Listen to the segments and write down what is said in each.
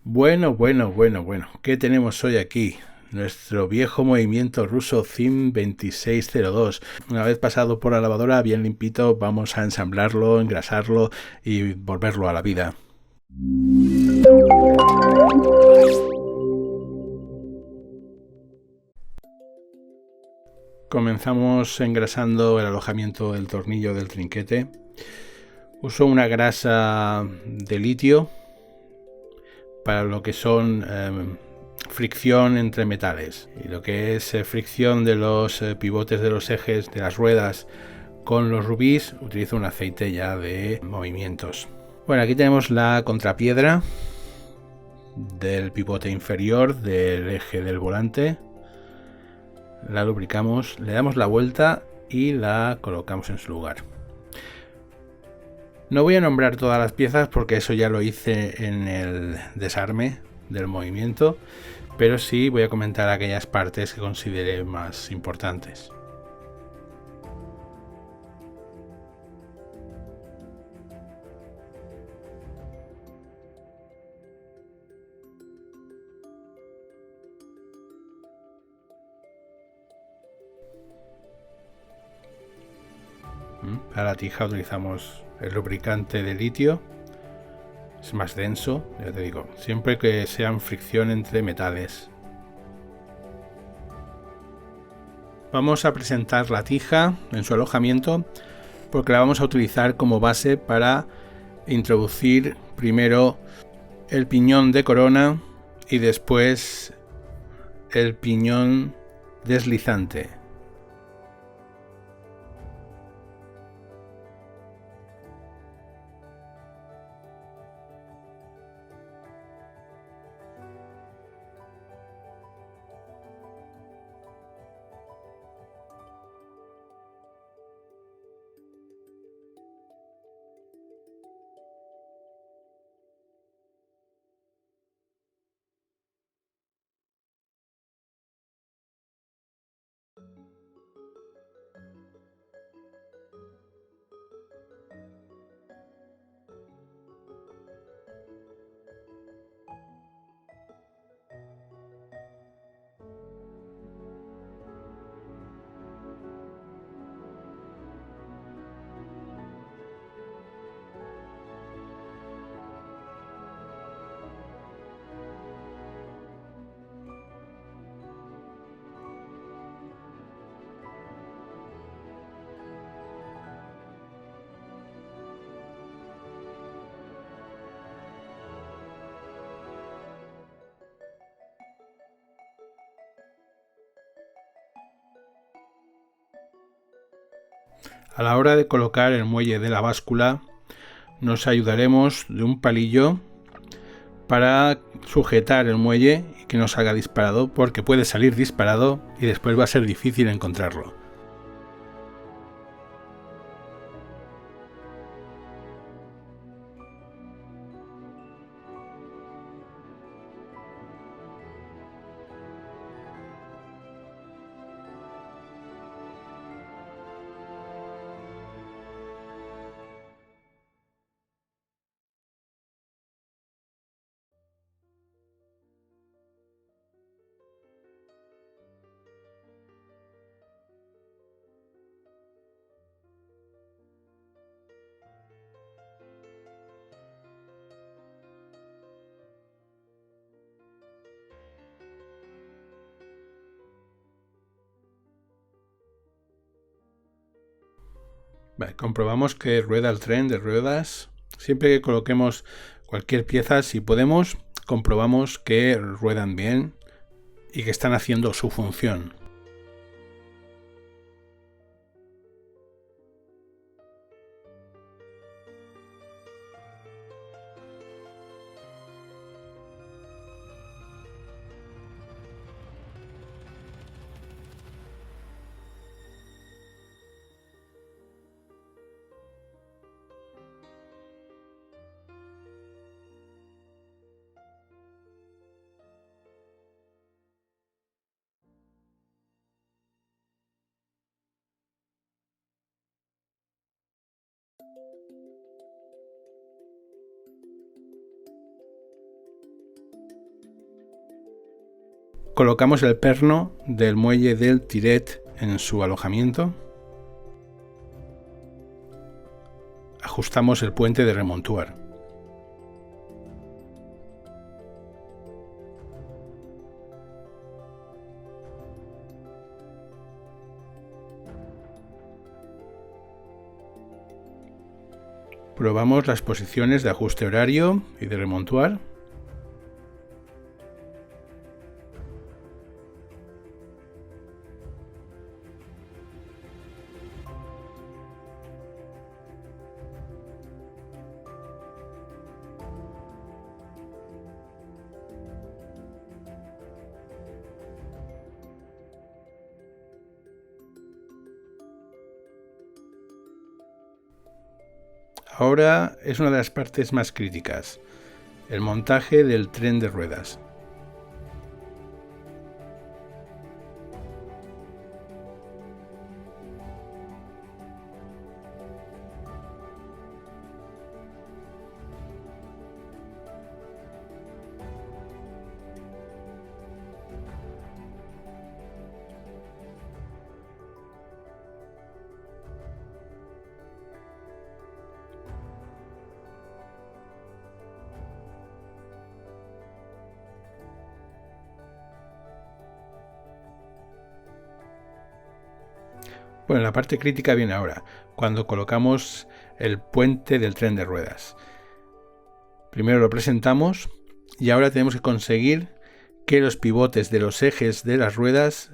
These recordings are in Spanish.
Bueno. ¿Qué tenemos hoy aquí? Nuestro viejo movimiento ruso ZIM 2602. Una vez pasado por la lavadora, bien limpito, vamos a ensamblarlo, engrasarlo y volverlo a la vida. Comenzamos engrasando el alojamiento del tornillo del trinquete. Uso una grasa de litio para lo que son fricción entre metales, y lo que es fricción de los pivotes de los ejes de las ruedas con los rubíes, utilizo un aceite ya de movimientos. Bueno, aquí tenemos la contrapiedra del pivote inferior del eje del volante. La lubricamos, le damos la vuelta y la colocamos en su lugar. No voy a nombrar todas las piezas porque eso ya lo hice en el desarme del movimiento, pero sí voy a comentar aquellas partes que considere más importantes. Para la tija utilizamos el lubricante de litio. Es más denso, ya te digo, siempre que sean fricción entre metales. Vamos a presentar la tija en su alojamiento porque la vamos a utilizar como base para introducir primero el piñón de corona y después el piñón deslizante. A la hora de colocar el muelle de la báscula, nos ayudaremos de un palillo para sujetar el muelle y que no salga disparado, porque puede salir disparado y después va a ser difícil encontrarlo. Vale, comprobamos que rueda el tren de ruedas. Siempre que coloquemos cualquier pieza, si podemos, comprobamos que ruedan bien y que están haciendo su función. Colocamos el perno del muelle del tiret en su alojamiento. Ajustamos el puente de remontuar. Probamos las posiciones de ajuste horario y de remontuar. Ahora es una de las partes más críticas, el montaje del tren de ruedas. Bueno, la parte crítica viene ahora, cuando colocamos el puente del tren de ruedas. Primero lo presentamos y ahora tenemos que conseguir que los pivotes de los ejes de las ruedas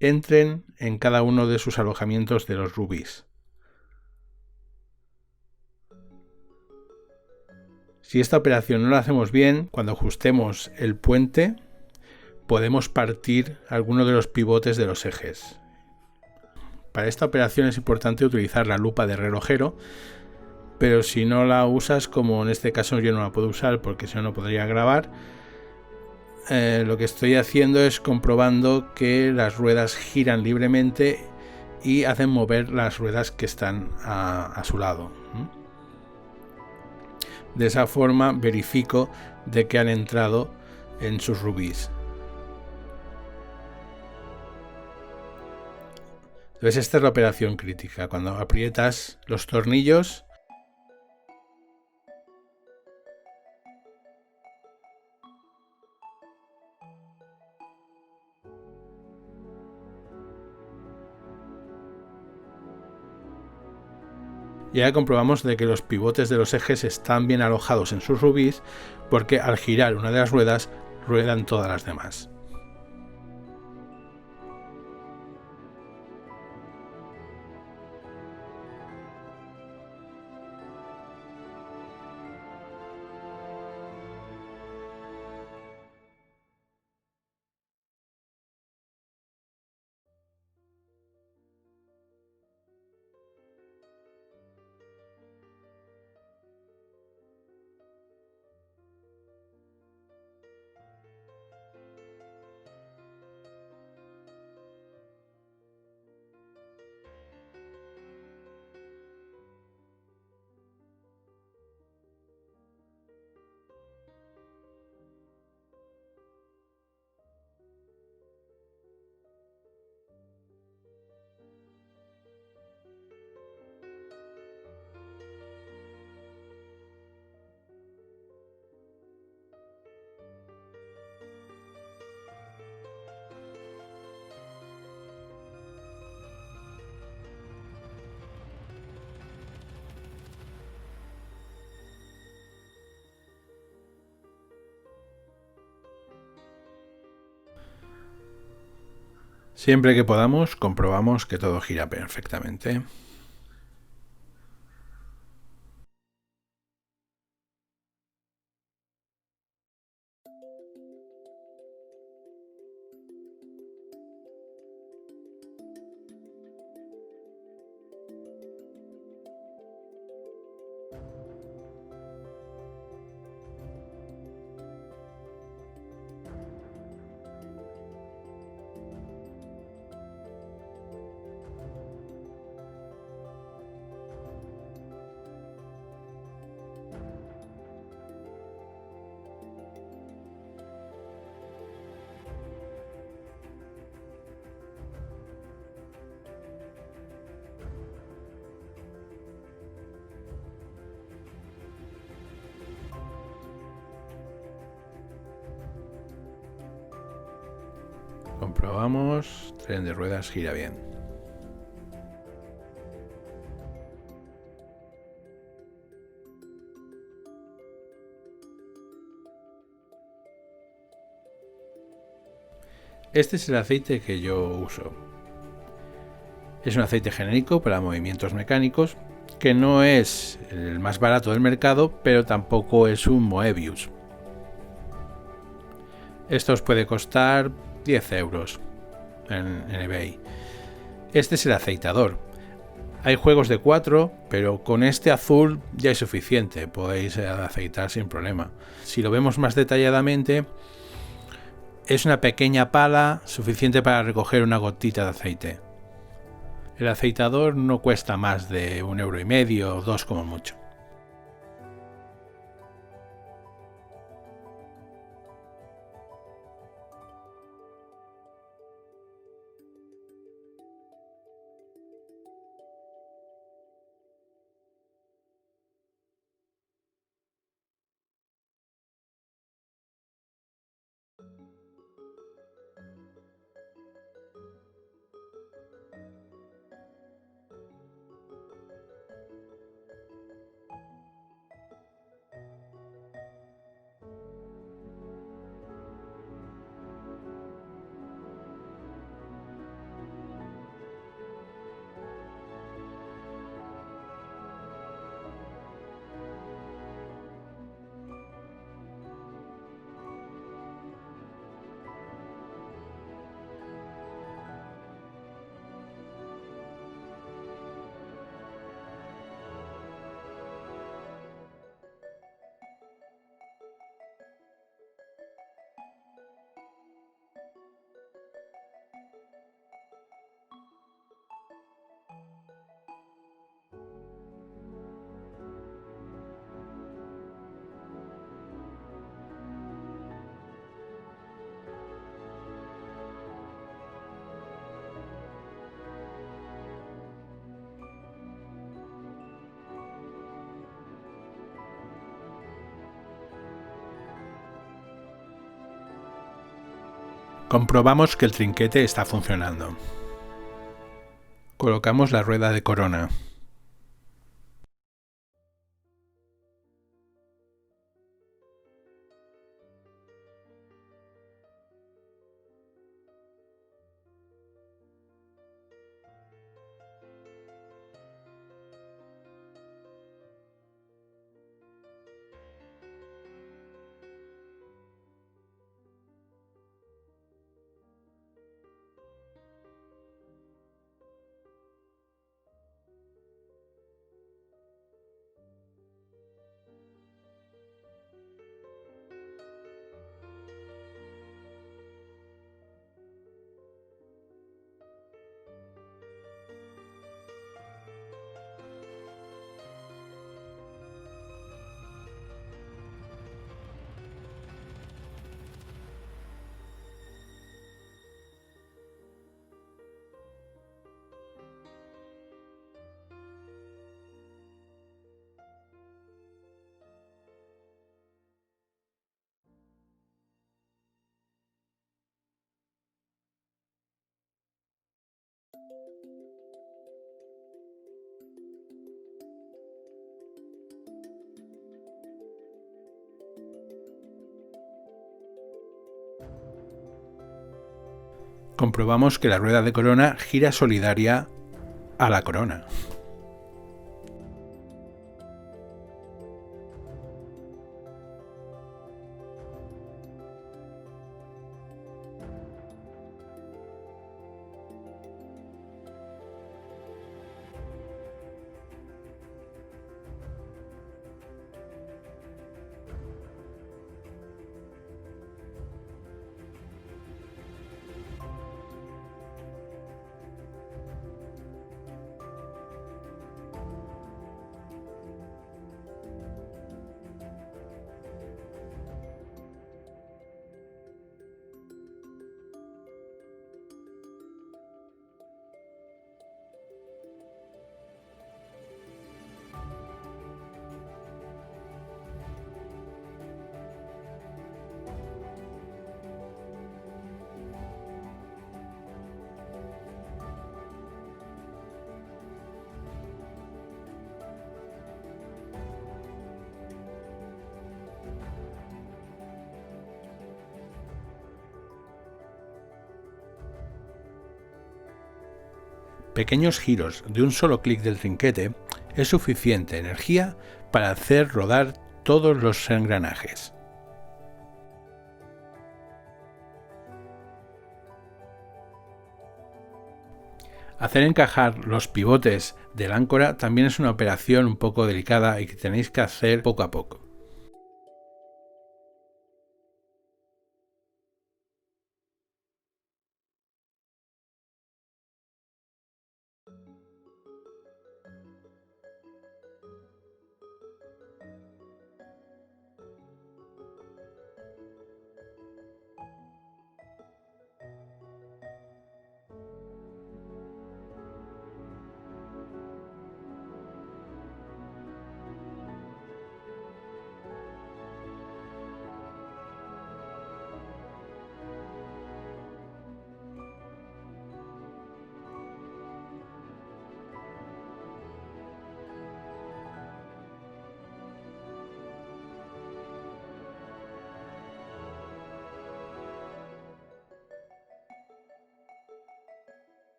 entren en cada uno de sus alojamientos de los rubis. Si esta operación no la hacemos bien, cuando ajustemos el puente, podemos partir alguno de los pivotes de los ejes. Para esta operación es importante utilizar la lupa de relojero, pero si no la usas, como en este caso yo no la puedo usar porque si no, no podría grabar, lo que estoy haciendo es comprobando que las ruedas giran libremente y hacen mover las ruedas que están a su lado. De esa forma verifico de que han entrado en sus rubis. Entonces esta es la operación crítica, cuando aprietas los tornillos y ahora comprobamos de que los pivotes de los ejes están bien alojados en sus rubis, porque al girar una de las ruedas, ruedan todas las demás. Siempre que podamos, comprobamos que todo gira perfectamente. Comprobamos. Tren de ruedas gira bien. Este es el aceite que yo uso. Es un aceite genérico para movimientos mecánicos, que no es el más barato del mercado, pero tampoco es un Moebius. Esto os puede costar 10 euros en eBay. Este es el aceitador. Hay juegos de 4, pero con este azul ya es suficiente, podéis aceitar sin problema. Si lo vemos más detalladamente, es una pequeña pala suficiente para recoger una gotita de aceite. El aceitador no cuesta más de 1,5 € o 2 como mucho. Comprobamos que el trinquete está funcionando. Colocamos la rueda de corona. Comprobamos que la rueda de corona gira solidaria a la corona. pequeños giros de un solo clic del trinquete es suficiente energía para hacer rodar todos los engranajes. Hacer encajar los pivotes del áncora también es una operación un poco delicada y que tenéis que hacer poco a poco.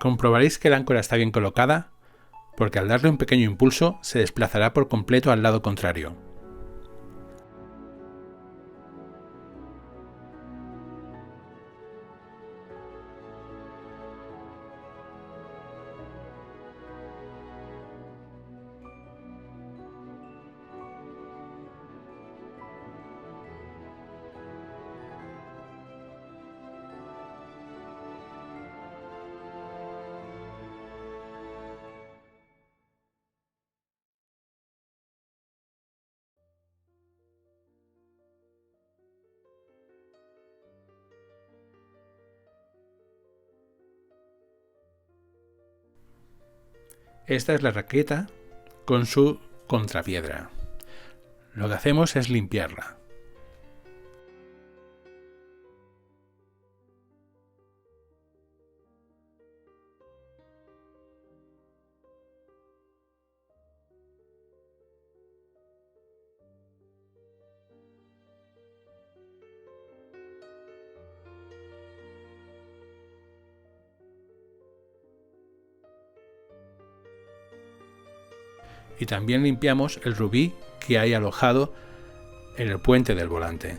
Comprobaréis que el áncora está bien colocada, porque al darle un pequeño impulso se desplazará por completo al lado contrario. Esta es la raqueta con su contrapiedra. Lo que hacemos es limpiarla. Y también limpiamos el rubí que hay alojado en el puente del volante.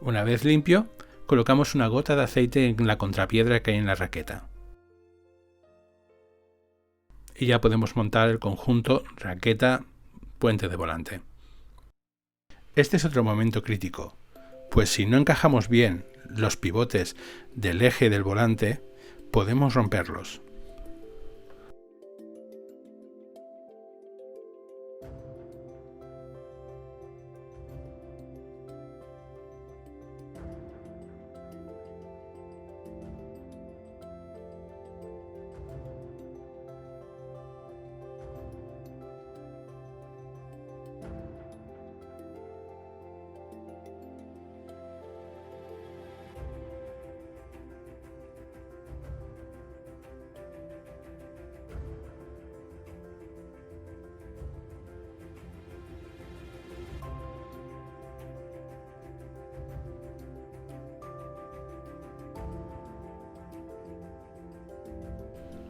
Una vez limpio, colocamos una gota de aceite en la contrapiedra que hay en la raqueta. Y ya podemos montar el conjunto raqueta-puente de volante. Este es otro momento crítico, pues si no encajamos bien los pivotes del eje del volante, podemos romperlos.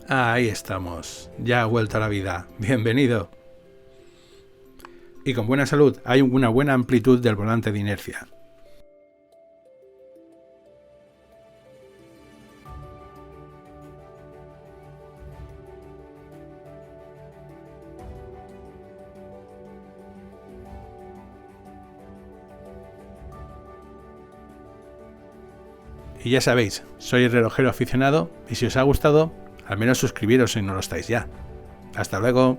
Ahí estamos, ya ha vuelto a la vida. Bienvenido. Y con buena salud, hay una buena amplitud del volante de inercia. Y ya sabéis, soy el relojero aficionado y si os ha gustado, al menos suscribiros si no lo estáis ya. Hasta luego.